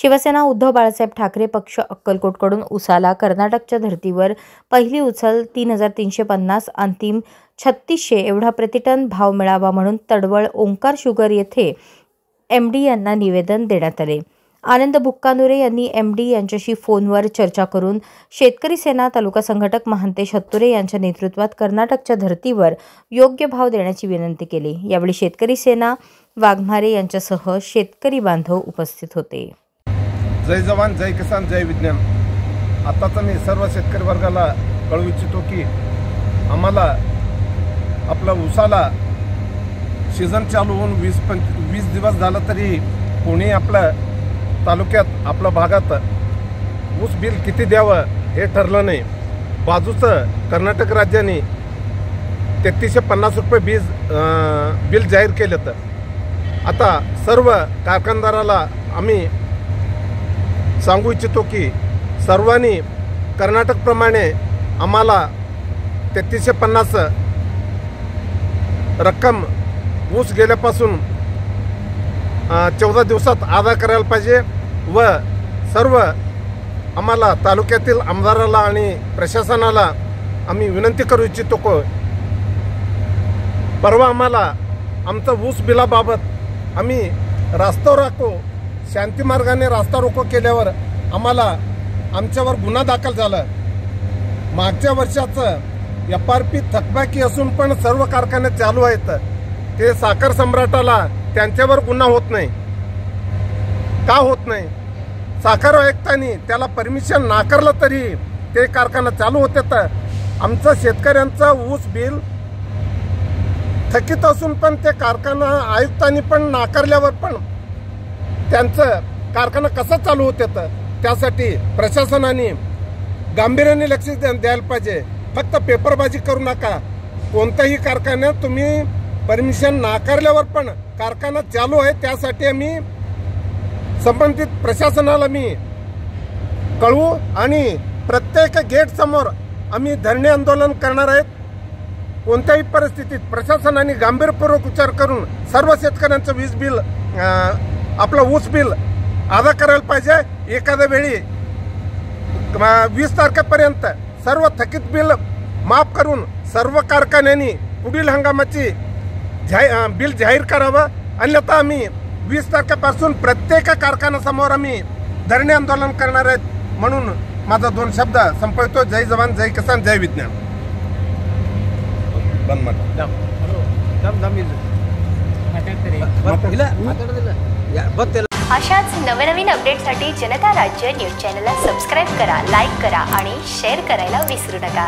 शिवसेना उद्धव बाळासाहेब ठाकरे पक्ष अक्कलकोटकडून उसाला कर्नाटकच्या धर्तीवर पहिली उचल 3350 अंतिम 3600 एवढा प्रतिटन भाव मिळावा म्हणून तडवळ ओंकार शुगर येथे MD यांना निवेदन देण्यात आले। आनंद बुक्कानुरे यांनी MD यांच्याशी फोनवर चर्चा करून शेतकरी सेना तालुका संघटक महांतेश हत्तुरे यांच्या नेतृत्वात कर्नाटकच्या धर्तीवर योग्य भाव देण्याची विनंती केली। यावेळी शेतकरी सेना वाघमारे यांच्यासह शेतकरी बांधव उपस्थित होते। जय जवान जय किसान जय विज्ञान। आताच मी सर्व शेतकरी वर्गाला कळवू इच्छितो की आम्हाला आपला उसाला सीझन चालू होऊन 20 दिवस झाला तरी कोणी आपल्या तालुक्यात आपल्या भागात ऊस बिल किती द्यावं हे ठरलं नाही। बाजूचं कर्नाटक राज्याने 3350 रुपये बिल जाहीर केलं। तर आता सर्व कारखानदाराला आम्ही सांगू इच्छितो की सर्वांनी कर्नाटकप्रमाणे आम्हाला 3350 रक्कम ऊस गेल्यापासून 14 दिवसात अदा करायला पाहिजे व सर्व आम्हाला तालुक्यातील आमदाराला आणि प्रशासनाला आम्ही विनंती करू इच्छितो की परवा आम्हाला आमचं ऊस बिलाबाबत आम्ही रास्ता रोको शांती मार्गाने रास्ता रोको केल्यावर आम्हाला आमच्यावर गुन्हा दाखल झाला। मागच्या वर्षाचं FRP थकबाकी असून पण सर्व कारखाने चालू आहेत। ते साखर सम्राटाला त्यांच्यावर गुन्हा होत नाही का होत नाही? साखर आयुक्तांनी त्याला परमिशन नाकारलं तरी ते कारखाना चालू होते। तर आमचं शेतकऱ्यांचं ऊस बिल थकीत असून पण ते कारखाना आयुक्तांनी पण नाकारल्यावर पण त्यांचं कारखाना कसा चालू होते? तर त्यासाठी प्रशासनाने गांभीर्याने लक्ष द्यायला पाहिजे। फक्त पेपरबाजी करू नका। कोणत्याही कारखान्यात तुम्ही परमिशन नाकारल्यावर पण कारखाना चालू आहे त्यासाठी आम्ही संबंधित प्रशासनाला मी कळवू आणि प्रत्येक गेट समोर आम्ही धरणे आंदोलन करणार आहेत। कोणत्याही परिस्थितीत प्रशासनाने गांभीर्यपूर्वक विचार करून सर्व शेतकऱ्यांचं वीज बिल आपलं ऊस बिल अदा करायला पाहिजे। एखाद्या वेळी 20 तारखेपर्यंत सर्व थकीत बिल माफ करून सर्व कारखान्यांनी पुढील हंगामाची बिल जाहीर करावं। अन्यथा आम्ही 20 तारखेपासून प्रत्येक कारखान्यासमोर आम्ही धरणे आंदोलन करणार आहेत। म्हणून माझा 2 शब्द संपवतो। जय जवान जय किसान जय विज्ञान। अशाच नवनवीन अपडेटसाठी जनता राज्य न्यूज चॅनलला सबस्क्राईब करा, लाईक करा आणि शेअर करायला विसरू नका।